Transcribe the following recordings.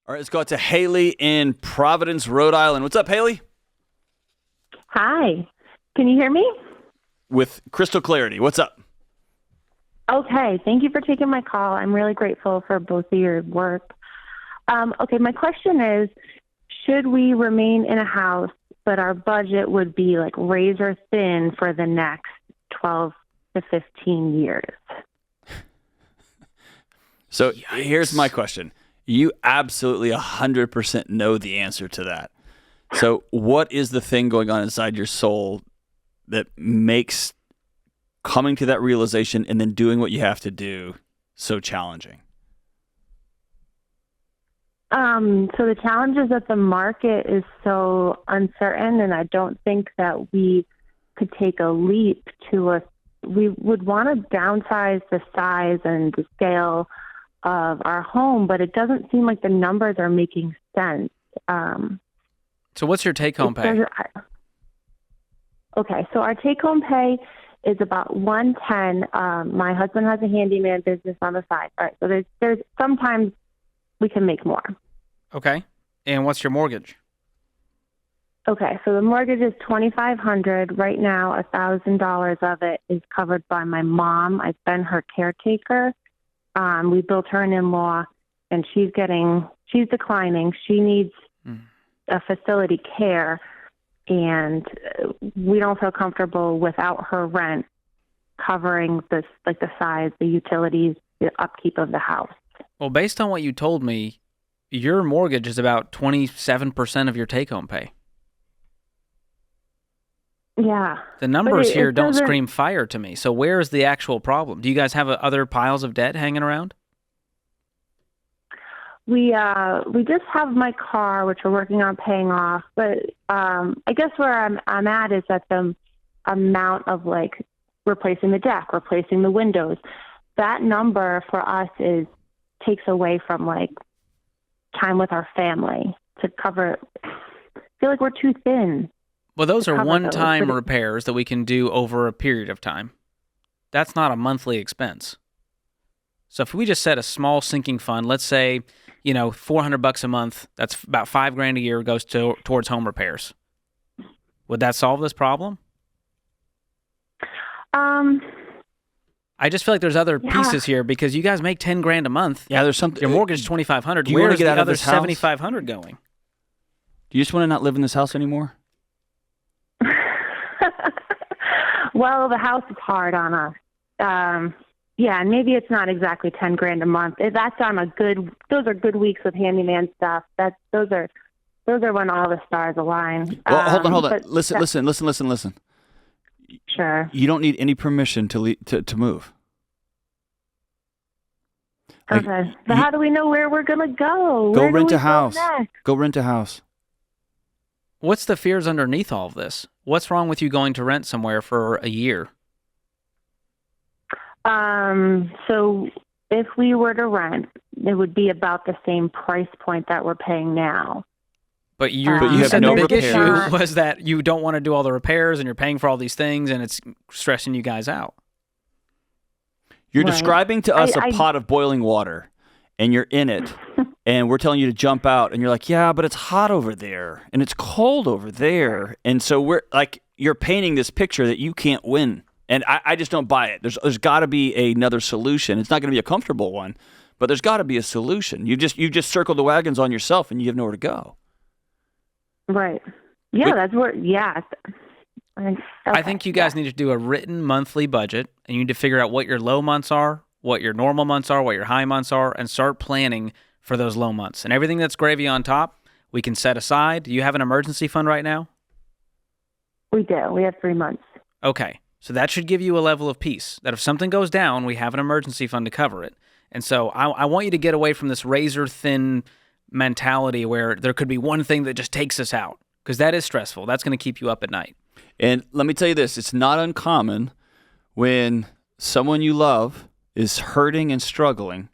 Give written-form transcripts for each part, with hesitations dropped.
All right, let's go out to Haley in Providence, Rhode Island. What's up, Haley? Hi. Can you hear me? With crystal clarity. What's up? Okay. Thank you for taking my call. I'm really grateful for both of your work. Okay. My question is, should we remain in a house, but our budget would be like razor thin for the next 12 to 15 years? So here's my question. You absolutely 100% know the answer to that. So what is the thing going on inside your soul that makes coming to that realization and then doing what you have to do so challenging? So the challenge is that the market is so uncertain, and I don't think that we could take a leap we would want to downsize the size and the scale of our home, but it doesn't seem like the numbers are making sense. So what's your take-home pay? Okay, so our take-home pay is about 110. My husband has a handyman business on the side. All right, so there's sometimes we can make more. Okay. And what's your mortgage? Okay, so the mortgage is $2,500 right now. $1,000 of it is covered by my mom. I've been her caretaker. We built her an in-law, and she's declining. She needs a facility care, and we don't feel comfortable without her rent covering this, like the size, the utilities, the upkeep of the house. Well, based on what you told me, your mortgage is about 27% of your take-home pay. Yeah. The numbers here don't scream fire to me. So where is the actual problem? Do you guys have other piles of debt hanging around? We just have my car, which we're working on paying off. But I guess where I'm at is that the amount of like replacing the deck, replacing the windows, that number for us takes away from like time with our family to cover. I feel like we're too thin. Well, those are one-time repairs that we can do over a period of time. That's not a monthly expense. So if we just set a small sinking fund, let's say, $400 a month, that's about $5,000 a year goes towards home repairs. Would that solve this problem? I just feel like there's other pieces here because you guys make $10,000 a month. Yeah, there's something. Your mortgage is $2,500. Where's the other this house? $7,500 going? Do you just want to not live in this house anymore? Well, the house is hard on us. Yeah, and maybe it's not exactly $10,000 a month. That's on those are good weeks with handyman stuff. Those are when all the stars align. Well, hold on. Listen. Sure. You don't need any permission to move. Okay. But how do we know where we're gonna go? Go rent a house. Go rent a house. What's the fears underneath all of this? What's wrong with you going to rent somewhere for a year? So if we were to rent, it would be about the same price point that we're paying now. But you said the big issue was that you don't want to do all the repairs and you're paying for all these things and it's stressing you guys out. You're describing to us a pot of boiling water and you're in it and we're telling you to jump out and you're like, yeah, but it's hot over there and it's cold over there. And so we're like, you're painting this picture that you can't win. And I just don't buy it. There's got to be another solution. It's not going to be a comfortable one, but there's got to be a solution. You just circled the wagons on yourself and you have nowhere to go. Right. Yeah, that's where, yeah. Okay. I think you guys need to do a written monthly budget, and you need to figure out what your low months are, what your normal months are, what your high months are, and start planning for those low months. And everything that's gravy on top, we can set aside. Do you have an emergency fund right now? We do. We have 3 months. Okay. So that should give you a level of peace, that if something goes down, we have an emergency fund to cover it. And so I want you to get away from this razor-thin mentality where there could be one thing that just takes us out, because that is stressful. That's going to keep you up at night. And let me tell you this, it's not uncommon when someone you love is hurting and struggling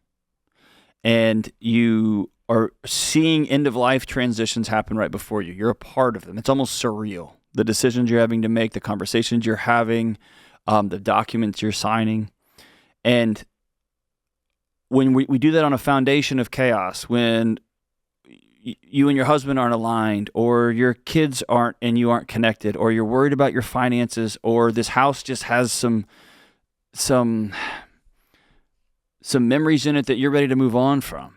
and you are seeing end-of-life transitions happen right before you. You're a part of them. It's almost surreal. The decisions you're having to make, the conversations you're having, the documents you're signing. And when we do that on a foundation of chaos, when you and your husband aren't aligned, or your kids aren't and you aren't connected, or you're worried about your finances, or this house just has some memories in it that you're ready to move on from,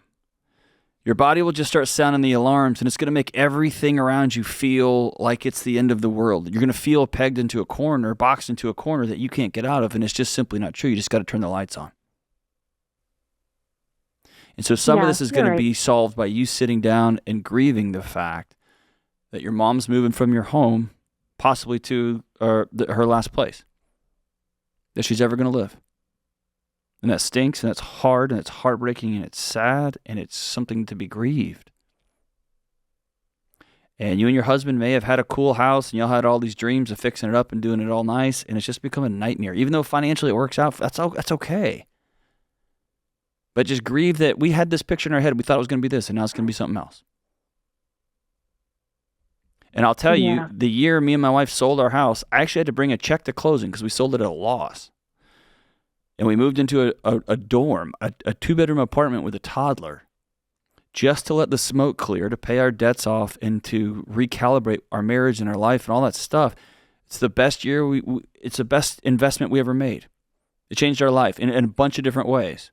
your body will just start sounding the alarms, and it's going to make everything around you feel like it's the end of the world. You're going to feel pegged into a corner, boxed into a corner that you can't get out of, and it's just simply not true. You just got to turn the lights on. And so some of this is going to be solved by you sitting down and grieving the fact that your mom's moving from your home, possibly to her last place that she's ever going to live. And that stinks, and that's hard, and it's heartbreaking, and it's sad, and it's something to be grieved. And you and your husband may have had a cool house, and y'all had all these dreams of fixing it up and doing it all nice, and it's just become a nightmare. Even though financially it works out, that's okay. But just grieve that we had this picture in our head. We thought it was going to be this, and now it's going to be something else. And I'll tell you, the year me and my wife sold our house, I actually had to bring a check to closing because we sold it at a loss. And we moved into a dorm, a two-bedroom apartment with a toddler, just to let the smoke clear, to pay our debts off, and to recalibrate our marriage and our life and all that stuff. It's the best year. It's the best investment we ever made. It changed our life in a bunch of different ways.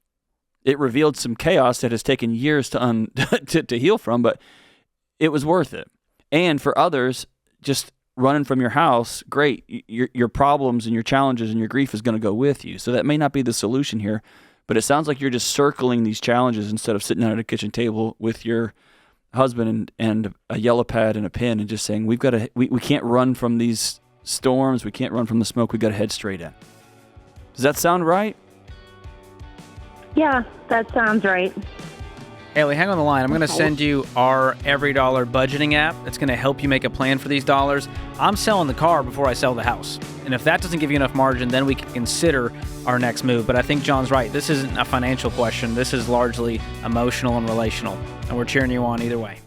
It revealed some chaos that has taken years to heal from, but it was worth it. And for others, just running from your house, great. Your problems and your challenges and your grief is going to go with you. So that may not be the solution here, but it sounds like you're just circling these challenges instead of sitting down at a kitchen table with your husband and a yellow pad and a pen and just saying, we can't run from these storms. We can't run from the smoke. We got to head straight in. Does that sound right? Yeah, that sounds right. Haley, hang on the line. I'm going to send you our Every Dollar budgeting app. That's going to help you make a plan for these dollars. I'm selling the car before I sell the house. And if that doesn't give you enough margin, then we can consider our next move. But I think John's right. This isn't a financial question. This is largely emotional and relational. And we're cheering you on either way.